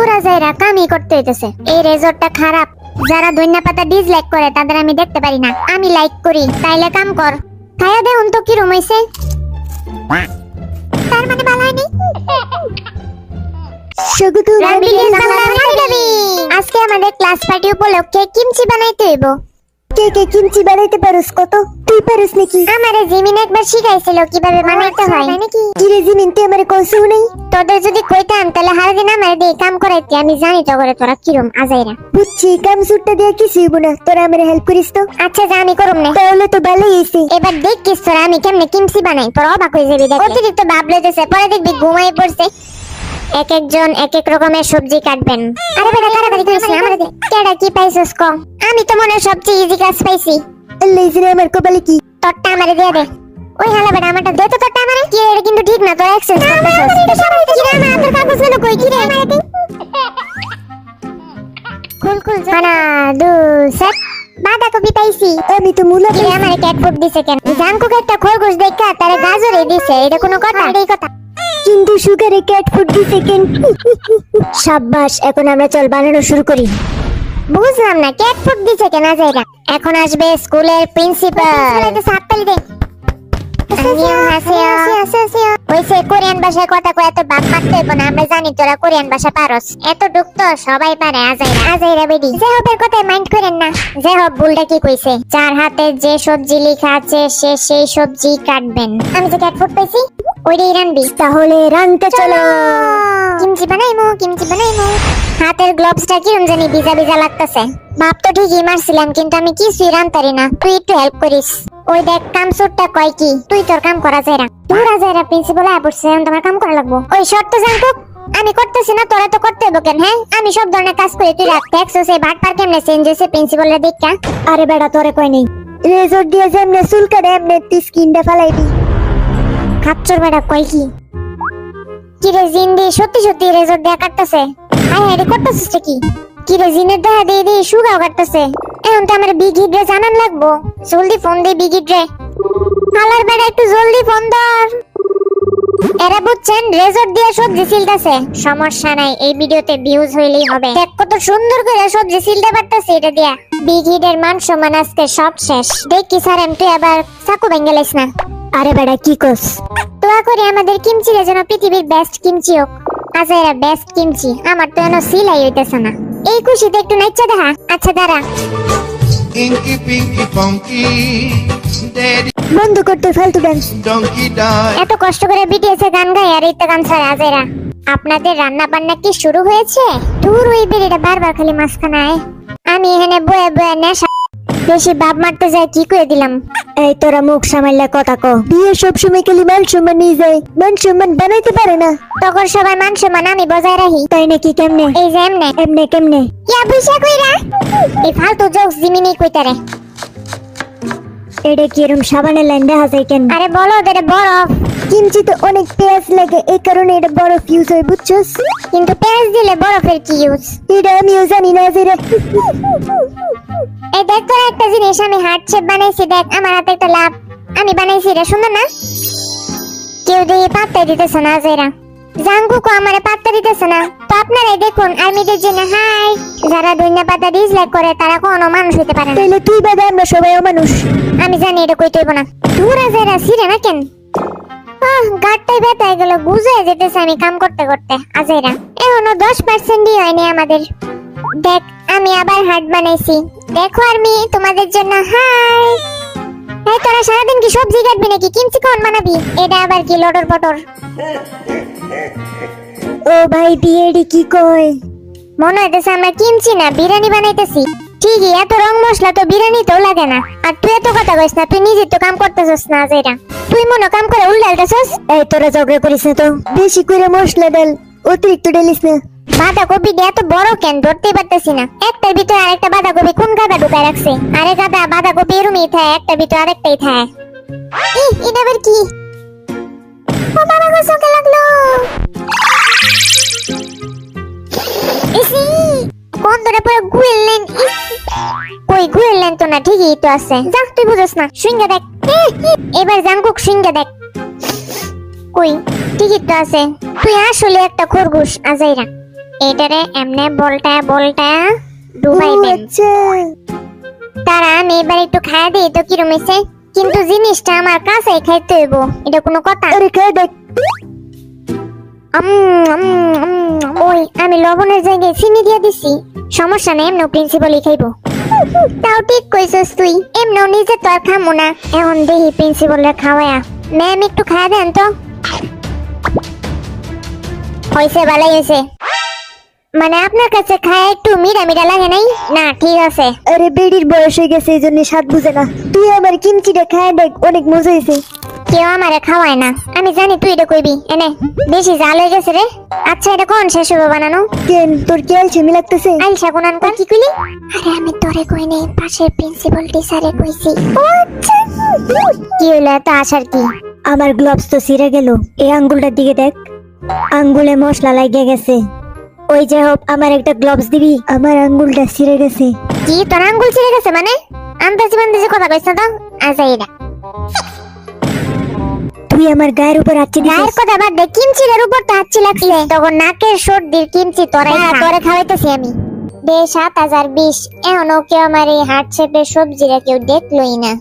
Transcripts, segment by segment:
পুরা যায়রা কামই করতে হইতেছে। এই রেজর্টটা খারাপ। যারা ধনিয়া পাতা ডিসলাইক করে তাদের আমি দেখতে পারি না, আমি লাইক করি। তাইলে কাম কর, খাইয়া দেখুন তো কি রুম হইছে। তার মানে ভালো হয়নি। আজকে আমাদের ক্লাস পার্টি উপলক্ষে কিমচি বানাইতে হইব। কে কে কিমচি বানাইতে পারোস? কত তুই পারোস নাকি? আমারে জিমিন একবার শিখাইছিল কিভাবে বানাইতে হয়। কি রে জিমিন, তুই আমারে কইছো নাই? তোদের যদি কইতাম তাহলে সারাদিন আমারে দিয়ে কাম করাইতে। আমি জানি তো করে তোরা কিরম আজাইরা। বুঝছি, কাম সুটটা দিয়ে কিছু হইব না, তোরা আমারে হেল্প করিস তো। আচ্ছা যা, আমি করুম না। তাহলে তো ভালোই হইছে। এবার দেখিস তোরা আমি কেমনে কিমচি বানাই, তোরা অবাক হয়ে যাবি। দেখ অতিরিক্ত ভাব লইতেছে, পরে দেখবি ঘুমাই পড়ছে। এক একজন এক এক রকমের সবজি কাটবেন। আরে বেটা তাড়াতাড়ি করিস না, আমারে দে। কেডা কি পাইছস ক? আমি তো মনে হয় সবচেয়ে ইজি কাজ পাইছি। আল্লাহ জানে আমার কপালে কি। তোরটা আমারে দিয়ে দে। ওই হালা বেটা আমারটা দে তো তোরটা আমারে। কি এটা কিন্তু ঠিক না, তোর এক্সেস করতেছস। কি রে আমার হাতের কাগজগুলো কই? কি রে আমারে দে। খুল খুল জানা দু সেট বাঁধাকপি পাইছি। আমি তো মুলা কি রে আমারে ক্যাট ফুড দিছে কেন? জাঙ্কুকে একটা খরগোশ দেখা তারে গাজরে দিছে, এটা কোনো কথা? এটাই কথা। কিন্তু সুগারে ক্যাট ফুড দিছে কেন? সাব্বাস, এখন আমরা চল বানানো শুরু করি। বুঝলাম না ক্যাট ফুড দিছে কেন আজাইরা। এখন আসবে স্কুলের প্রিন্সিপাল। এটা সাততালি দে। হইছে, কোরিয়ান ভাষায় কথা কয় এত বাপ মারতে হইব না। আমরা জানি তোরা কোরিয়ান ভাষা পারস, এতটুক তো সবাই পারে। আজাইরা বেডি যে হবের কথায় মাইন্ড করেন না। যে হব ভুলটা কি কইছে, চার হাতে যে সবজি লেখা আছে সে সেই সবজি কাটবেন। আমি যে ক্যাট ফুড পাইছি ওইটাই রানবি। তাহলে রানতে চলো। কিমচি বানাইমু, কিমচি বানাইমু। হাতের গ্লোভসটা কিরম জানি ভিজা ভিজা লাগতেছে। বাপ তো ঠিকই মারছিলাম, কিন্তু আমি কিছুই রানতারি না। তুই একটু হেল্প করিস। ওই দেখ কামসুরটা কয় কি, তুই তোর কাম করা যায়রা। তোরা যায়রা প্রিন্সিপাল আয়া পড়ছে, এখন তোমার কাম করা লাগবো। ওই শর্ত জানতো আমি করতেছি না, তোরা তো করতে হইব কেন? হ্যাঁ আমি সব ধরনের কাজ করি, তুই রাখ। দেখছো সেই ভাট পার কেমনে চেঞ্জ হয়েছে প্রিন্সিপালের দেখা। আরে বেটা তোরে কই নেই, রেজর দিয়ে যেমনে চুল কাটে এমনে তুই স্কিনটা ফালাই দি। খাচ্চর বেটা কয় কি? কি রে জিন্দি সত্যি সত্যি রেজর দেয়া কাটতেছে? আয় হায় রে করতেছিস কি? কি রে জিনের দেয়া দিয়ে দিয়ে সুগাও কাটতেছে। এখন তো আমার বিগ হিট রে জানান লাগবো। জলদি ফোন দে বিগ হিট রে। হালার বেটা একটু জলদি ফোন ধর। এরা বুঝছেন রেজর দিয়ে সবজি সিলতেছে। সমস্যা নাই, এই ভিডিওতে ভিউজ হইলেই হবে। দেখ কত সুন্দর করে সবজি সিলতে পারতেছে এটা দিয়া। বিগ হিটের মান সম্মান আজকে সব শেষ। দেখ কি স্যার তুই আবার চাকু ভেঙ্গেলিস না। আরে বেটা কি কস? দোয়া করি আমাদের কিমচির যেন পৃথিবীর বেস্ট কিমচি হোক। আচ্ছা এরা বেস্ট কিমচি, আমার তো এনো সিলাই হইতেছে না। এই খুশিতে একটু নাইচা দেখা। আচ্ছা দাঁড়া। Inky Pinky Funky Daddy বন্ধ করতে ফালতু ডান্স। Donkey Die এত কষ্ট করে বিটিএস গান গায় আর এই তো গান ছাড়ে আজেরা। আপনাদের রান্না বান্না কি শুরু হয়েছে? দূর ওই বেরিটা বারবার খালি মাঝখানায়। আমি এখানে বয়ে বয়ে নেশা বেশি বাপ মারতে যায় কি করে দিলাম। এই তোরা মুখ সামাইলা কথা কও। বিয়ে সব সময় খালি মান সম্মান নিয়ে যায়, মান সম্মান বানাইতে পারে না। তখন সবার মান সম্মান আমি বজায় রাখি। তাই নাকি? কেমনে? এই যে এমনে এমনে কেমনে? ইয়া বুঝা কইরা এই ফালতু জোকস জিমিনি কইতারে। এটা কি এরম সাবানের লাইন দেখা যায় কেন? আরে বলো ওদের বরফ। কিমচি তো অনেক পেঁয়াজ লাগে, এই কারণে এটা বরফ ইউজ হয়, বুঝছস? কিন্তু পেঁয়াজ দিলে বরফের কি ইউজ? এটা আমিও জানি না যেটা। এই দেখ তোরা একটা জিনিস আমি হার্ট শেপ বানাইছি। দেখ আমার হাতে একটা লাভ আমি বানাইছি, এটা সুন্দর না? কেউ দিয়ে পাত্তা দিতেছে না যারা। জাঙ্কুকো আমারে পাত্তা দিতেছে না। তো আপনারাই দেখুন আর্মিদের জন্য হাই। যারা ধনিয়া পাতা ডিসলাইক করে তারা কোনো মানুষ হইতে পারে না। তাইলে তুই বাদে আমরা সবাই মানুষ। আমি জানি এটা কইতে হইব না। দূরা যারা সিরে না কেন? গাড়টাই ব্যথা হয়ে গেল, বুঝে যেতেছে আমি কাম করতে করতে। আজাইরা এখনো 10% হয়নি আমাদের। দেখ আমি আবার হার্ট বানাইছি। দেখো আর্মি তোমাদের জন্য হাই। এই তোরা সারাদিন কি সবজি কাটবি নাকি কিমচি কোন বানাবি? এটা আবার কি লটর পটর? ও ভাই বিয়েডি কি কয়? মনে হইতেছে আমরা কিমচি না বিরিয়ানি বানাইতেছি। ঠিকই, এত রং মশলা তো বিরিয়ানি তো লাগে না। আর তুই এত কথা কইস না, তুই নিজে তো কাম করতেছস না যেটা। তুই মনে কাম করে উল্টালতেছস। এই তোরা ঝগড়া করিস না তো, বেশি করে মশলা ডাল, অতিরিক্ত ডালিস না। বাঁধাকপি এত বড় কেন ধরতেই পারতেছি না। একটার ভিতরে আরেকটা বাঁধাকপি কোন গাদা ঢুকায় রাখছে? আরে গাদা বাঁধাকপি এরমই থাকে, একটার ভিতরে আরেকটাই থাকে। এটা আবার কি? ও বাবা গো চোখে লাগলো। ইসি বন্ধরে পুরো গুয়েলেন। কই গুয়েলেন তো না, ঠিকই তো আছে। যা তুই বুঝছ না, সিংহা দেখ। এবার জাঙ্কুক সিংহা দেখ। কই ঠিকই তো আছে। তুই আসলে একটা খরগোশ আজাইরা। এটারে এমনে বলটা ও ডুবাইবেন। আচ্ছা। তারা আমি এবার একটু খাইয়া দিই তো কিরম হইছে, কিন্তু জিনিসটা আমার কাছেই খাইতে হইব, এটা কোনো কথা? আরে খায় দেখ। ওই আমি লবণের জায়গায় চিনি দিয়ে দিছি, সমস্যা নেই, এমনও প্রিন্সিপালই খাইবো। তাও ঠিক কইছস তুই, এমনও নিজে তো আর খামু না। এখন দেখি প্রিন্সিপালের খাওয়ায়া। ম্যাম একটু খাওয়া দেন তো। হইছে, ভালোই হয়েছে। মানে আপনার কাছে খায় একটু মিরা মিরা লাগে নাই? না ঠিক আছে। আরে বেডির বয়স হয়ে গেছে, এই জন্য স্বাদ বুঝে না। তুই আমার কিমচিটা খায় দেখ, অনেক মজা হয়েছে। কেউ আমারে খাওয়ায় না, আমি জানি তুই এটা কইবি। এনে বেশি জাল হয়ে গেছে রে। আচ্ছা এটা কোন শেষ হবে বানানো? কেন তোর কি আলসেমি লাগতেছে? আইলসা কোনান কর কি কইলি? আরে আমি তোরে কই নাই, পাশের প্রিন্সিপাল টিচারে কইছি। ও আচ্ছা, কি হলো এত আসার কি? আমার গ্লাভস তো ছিঁড়ে গেল। এই আঙ্গুলটার দিকে দেখ, আঙ্গুলে মশলা লাগিয়ে গেছে। ওই যে হোক, আমার একটা গ্লাভস দিবি, আমার আঙ্গুলটা ছিঁড়ে গেছে। কি তোর আঙ্গুল ছিঁড়ে গেছে মানে? আন্দাজি বান্দাজি কথা কইছ না তো? আচ্ছা এটা তুই আমার গায়ের উপর হাঁচি গায়ের দিছিস। কথা বাদ দে, কিমচির উপর তো হাঁচি লাগছে। তখন নাকের সর্দির কিমচি তোরাই তোরে খাওয়াইতেছি আমি। 7,020 এখনো কেউ আমার এই হার্ট শেপের সবজিরা কেউ দেখলোই না।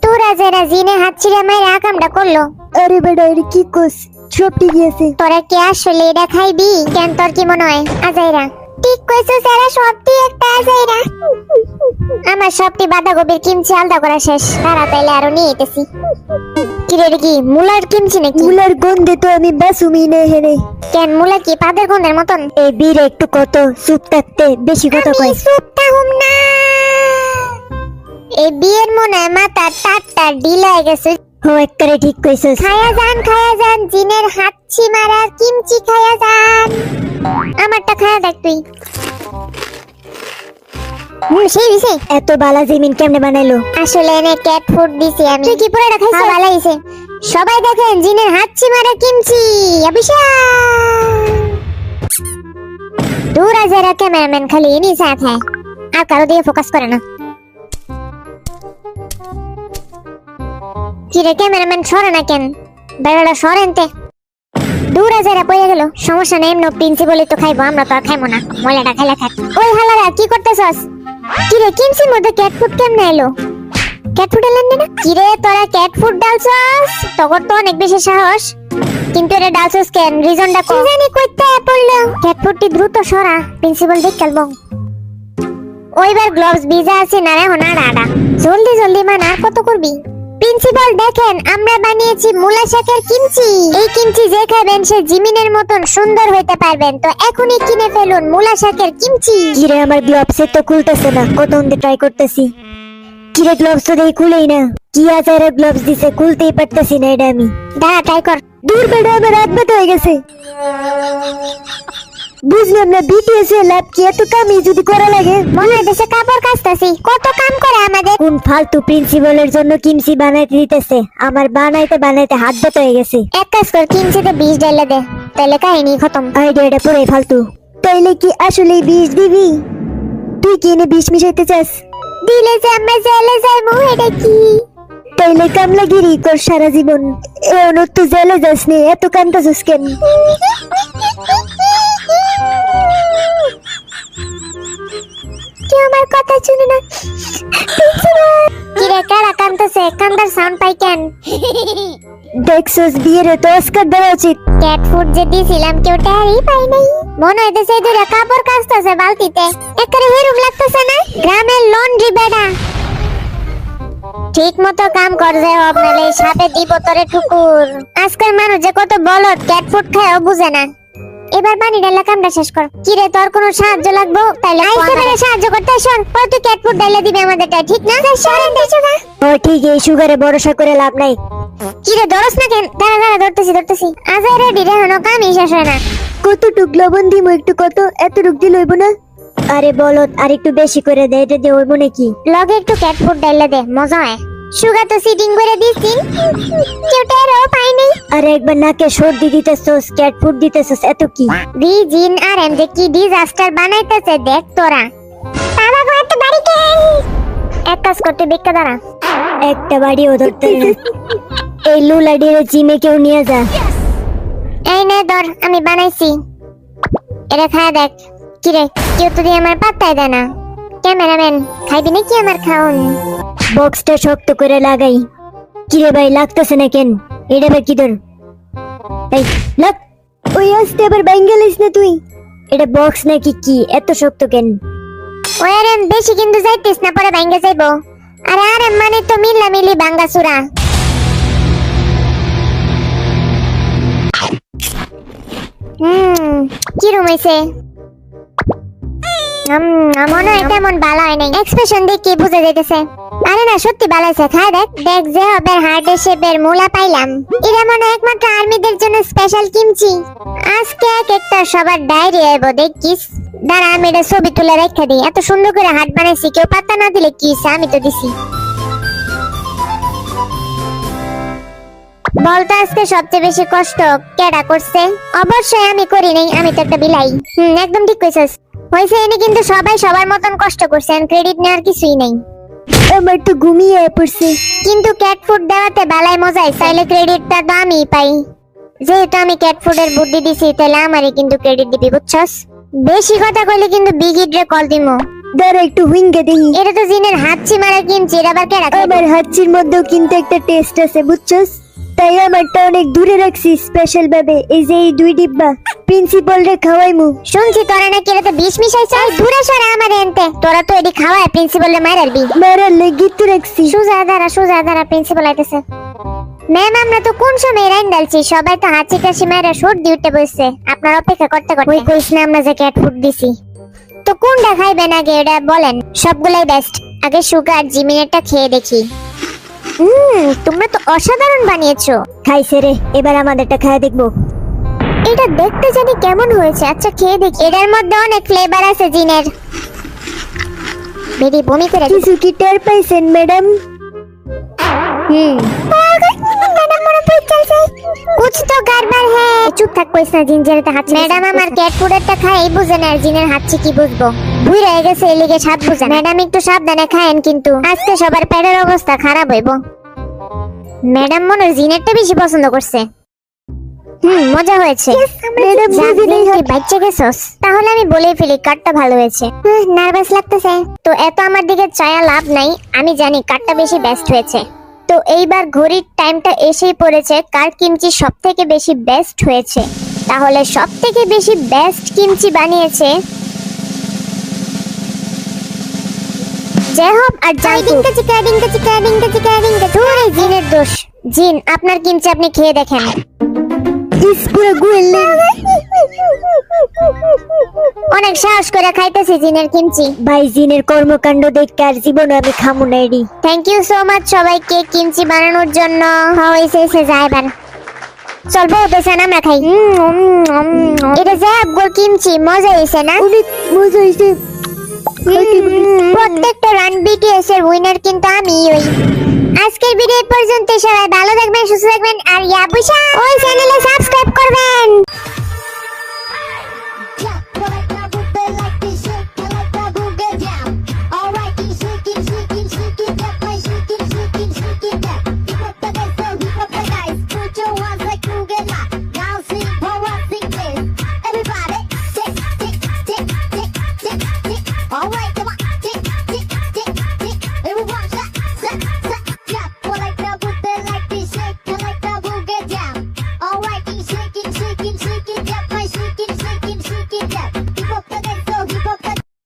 তোরা যারা জিনে হাত ছিঁড়ে মায়ের আকামটা করলো, আরে বেটা এটা কি কোস? সব ঠিক আছে। তোরা কি আসলে এটা খাইবি? কেন তোর কি মনে হয়? আজাইরা ঠিক কইছো স্যারা, সবটি একটা আজাইরা। আমার সবটি বাঁধাকপির কিমচি আলাদা করা শেষ, তারা তাইলে আরো নিয়ে এতেছি। কি রে, এটা কি মুলার কিমচি নাকি? মুলার গন্ধে তো আমি বাসুমি নে হেনে। কেন মুলা কি পাদের গন্ধের মতন? এই বীর একটু কত চুপ থাকতে, বেশি কথা আমি কয়। চুপ থাকুম না। এই বিয়ের মনে হয় মাথা টাটটা ঢিলা হয়ে গেছে। হো একবারে ঠিক কইছস। খায়া যান জিনের হাতছি মারার কিমচি খায়া যান। আমারটা খায়া দেখ তুই। সেই দিছে। এত বালা জিমিন কেমনে বানাইলো? আসলে এনে ক্যাট ফুড দিছি আমি। তুই কি পুরোটা খাইছিস? হ্যাঁ ভালো হইছে। সবাই দেখেন জিনের হাতছি মারার কিমচি। অভিষেক দূর আজারা ক্যামেরাম্যান খালি ইনি সাথ হ্যাঁ, আর কারো দিয়ে ফোকাস করে না। কি রে ক্যামেরাম্যান সরে না কেন? বেড়াটা সরেনতে দূর আজারা পড়ে গেল। সমস্যা নেই, এমন প্রিন্সিপালই তো খাইবো, আমরা তো আর খাইবো না। ময়লাটা খাইলে খাক। ওই হালারা কি করতেছস? কি রে কিমচির মধ্যে ক্যাট ফুড কেমনে এলো? ক্যাট ফুড এলেন না? কি রে তোরা ক্যাট ফুড ডালছস? তোর তো অনেক বেশি সাহস, কিন্তু এটা ডালছস কেন? রিজনটা কো। কি জানি কইতে পড়লো। ক্যাট ফুডটি দ্রুত সরা, প্রিন্সিপাল দেখ কালবং। ওইবার গ্লাভস ভিজা আছে না রে, হোনা ডাডা জলদি জলদি মান, আর কত করবি? প্রিন্সিপাল দেখেন আমরা বানিয়েছি মুলা শাকের কিমচি। এই কিমচি যে খাবেন সে জিমিনের মতন সুন্দর হইতে পারবেন। তো এখনই কিনে ফেলুন মুলা শাকের কিমচি। কিরে আমার গ্লাভস তো খুলতেছে না, কত অন্ধে ট্রাই করতেছি। কিরে গ্লাভস তো দেখি খুলেই না। কি আজারে গ্লাভস দিছে, খুলতেই পারতেছি না এটা আমি। দাঁড়া ট্রাই কর। দূর বেটা, আমার হাত ব্যথা হয়ে গেছে। বুঝলাম না বিটিএস এর লাভ কি, এত কামই যদি করা লাগে। মনে হয় দেশে কাপড় কাচতাছি, কত কাম করে আমাদের। কোন ফালতু প্রিন্সিপালের জন্য কিমচি বানাইতে দিতেছে, আমার বানাইতে বানাইতে হাত ব্যথা হয়ে গেছে। এক কাজ কর, কিমচিতে 20 ডাইলে দে, তাহলে কাহিনী খতম। আইডিয়াটা পুরো ফালতু। তাইলে কি আসলে বিষ দিবি? তুই কি এনে বিষ মিশাইতে চাস? দিলে যে আমরা জেলে যাইবো, এটা কি? তাইলে কামলাগিরি কর সারা জীবন। এমন তো জেলে যাস নি, এত কান্দাছিস কেন? কেউ আমার কথা শুনে না। কিরে কারা কান্দতেছে? কান্দার সাউন্ড পাই কেন? দেখছস বিয়ের তো অস্কার দেওয়া উচিত। ক্যাট ফুড যে দিছিলাম কেউ টেরই পাই নাই। মনে হইতেছে দুইটা কাপড় কাচতেছে বালতিতে। একবারে হেরুম লাগতেছে না? গ্রামের লন্ড্রি বেডা ঠিক মতো কাম কর যে, আপনালে সাপে দিব তোরে ঠুকুর। আজকাল মানুষ যে কত বলদ, ক্যাট ফুড খায়ও বুঝে না। এবার পানি ঢালা কামটা শেষ কর। কি রে তোর কোনো সাহায্য লাগবো? তাইলে আইসে বেরে সাহায্য করতে শোন, পরে তুই ক্যাট ফুড ঢালা দিবি আমাদেরটা, ঠিক না? সরেন দেছো না। ও ঠিক, এই সুগারে ভরসা করে লাভ নাই। কি রে ধরস না কেন? দাঁড়া দাঁড়া, ধরতেছি। আজ রেডি রে, হনো কামই শেষ হয় না। কতটুক লবণ দিমু একটু, কত এতটুক দিল হইব না? আরে বলত আর একটু বেশি করে দে, এটা দিয়ে হইব নাকি? লগে একটু ক্যাট ফুড ঢালা দে, মজা হয়। সুগা তো সিটিং করে দিছিস, কেউ টেরও পাই নাই। আরে একবার নাকে সর্দি দিতেছস, ক্যাট ফুড দিতেছস, এত কি? জিন আর এম যে কি ডিজাস্টার বানাইতেছে দেখ তোরা। বাবা গো একটা বাড়ি কেন? এক কাজ করতে বিক্কা দাঁড়া। একটা বাড়িও ধরতে না। এই লুলাডিরে জিমে কেউ নিয়ে যা। এই নে ধর, আমি বানাইছি, এটা খায় দেখ। কিরে, কেউ তো দিয়ে আমার পাত্তাই দেয় না। ক্যামেরাম্যান, খাইবি নাকি আমার খাওন? বক্সটা শক্ত করে লাগাই। কিরে ভাই, লাগতেছে না কেন? এটা ভাই কি ধর, এই লাগ। ওই আসতে আবার ব্যাঙ্গেলিস না তুই? এটা বক্স নাকি কি, এত শক্ত কেন? ওই আরে বেশি কিন্তু যাইতিস না, পরে ভাঙ্গে যাইবো। আরে আরে মানে তো মিল্লামিলি ভাঙ্গাসুরা। কি রুম হইছে? মনে হয় তেমন ভালো হয় নাই, এক্সপ্রেশন দেখে বুঝা যাইতেছে। আরে না, সত্যি ভালো হয়েছে। খায় দেখ, দেখ যে হবে হার্ডে শেপের মূলা পাইলাম। এটা মনে হয় একমাত্র আর্মিদের জন্য স্পেশাল কিমচি। আজকে এক একটা সবার ডায়েরি আইবো, দেখিস। দাঁড়া, আমি এটা ছবি তুলে রেখে দিই। এত সুন্দর করে হাট বানাইছি, কেউ পাত্তা না দিলে কি হইছে? আমি তো দিছি। বলতো আজকে সবচেয়ে বেশি কষ্ট কেডা করছে? অবশ্যই আমি করি নাই, আমি তো একটা বিলাই। একদম ঠিক কইছস। হইছে এনে কিন্তু সবাই সবার মতন কষ্ট করছেন, ক্রেডিট নেওয়ার কিছুই নাই। আমার তো ঘুমিয়ে পড়ছে। কিন্তু ক্যাট ফুড দেওয়াতে বালাই মজাই, চাইলে ক্রেডিটটা তো আমিই পাই। যেহেতু আমি ক্যাট ফুডের বুদ্ধি দিছি, তাহলে আমারই কিন্তু ক্রেডিট দিবি, বুঝছস? বেশি কথা কইলে কিন্তু বিগিট রে কল দিমু। দাঁড়া একটু হুইঙ্গে দেখি। এটা তো জিনের হাতছি মারা কিনছি, এটা আবার কেডা খাইবে? আমার হাঁচির মধ্যেও কিন্তু একটা টেস্ট আছে, বুঝছস? তাই আমারটা অনেক দূরে রাখছি স্পেশাল ভাবে। এই যে এই 2 ডিব্বা প্রিন্সিপাল রে খাওয়াইমু। শুনছি তোরা নাকি এটা তো বিষ মিশাইছ। দূরে সরে আমার এনতে, তোরা তো এডি খাওয়ায় প্রিন্সিপালে মারারবি। মারার লেগে তো রাখছি। সুজা দাঁড়া, প্রিন্সিপাল আইতেছে। ম্যাম, আমরা তো কোন সময় রাইন ডালছি, সবাই তো হাঁচি কাশি মারা সর্দি উঠে বসছে। আপনার অপেক্ষা করতে করতে ওই কইস না আমরা যে ক্যাট ফুড দিছি। তো কোনটা খাইবেন আগে এটা বলেন? সবগুলাই বেস্ট। আগে সুগার জিমিনেরটা খেয়ে দেখি। তোমরা তো অসাধারণ বানিয়েছো। খাইছে রে, এবার আমাদেরটা খায় দেখবো। এটা দেখতে জানি কেমন হয়েছে। আচ্ছা খেয়ে দেখি। এটার মধ্যে অনেক ফ্লেভার আছে জিনের। বেরি বমি করে কিছু কি টের পাইছেন ম্যাডাম? ম্যাডাম মনে পেট চলছে। কুছ তো গড়বড় হে। চুপ থাক, কইস না জিনজারেতে হাত। ম্যাডাম আমার ক্যাট ফুডেরটা খাই বুঝে না, আর জিনের হাতছি কি বুঝবো? ভুই রয়ে গেছে এলিগে স্বাদ বুঝে। ম্যাডাম একটু সাবধানে খায়েন, কিন্তু আজকে সবার পেটের অবস্থা খারাপ হইব। ম্যাডাম মনে হয় জিনেরটা বেশি পছন্দ করছে। মজা হয়েছে। ম্যাডাম বুঝি নাই। বাচ্চা গেছস? তাহলে আমি বলেই ফেলি কাটটা ভালো হয়েছে। নার্ভাস লাগতেছে তো এত আমার দিকে চায়া লাভ নাই। আমি জানি কাটটা বেশি বেস্ট হয়েছে। তো এইবার ঘড়ির টাইমটা এসেই পড়েছে, কার কিমচি সব থেকে বেশি বেস্ট হয়েছে। তাহলে সব থেকে বেশি বেস্ট কিমচি বানিয়েছে জেহব আর জাইকুব। জিনের দোষ। জিন, আপনার কিমচি আপনি খেয়ে দেখেন। অনেক সাহস করে খাইতেছি জিনের কিমচি। ভাই জিনের কর্মকাণ্ড দেখে আর জীবনে আমি খামু না এডি। থ্যাংক ইউ সো মাচ সবাইকে কিমচি বানানোর জন্য। হয়েছে যাইবার চল বলতেছেন আমরা খাই। এটা যে আপগোর কিমচি মজা হয়েছে না? অনেক মজা হয়েছে। প্রত্যেকটা রান বিটিএস এর উইনার কিন্তু আমি ওই। আজকের ভিডিও পর্যন্ত। সবাই ভালো থাকবেন, সুস্থ থাকবেন, আর ইয়া বুঝা ওই চ্যানেলে সাবস্ক্রাইব করবেন।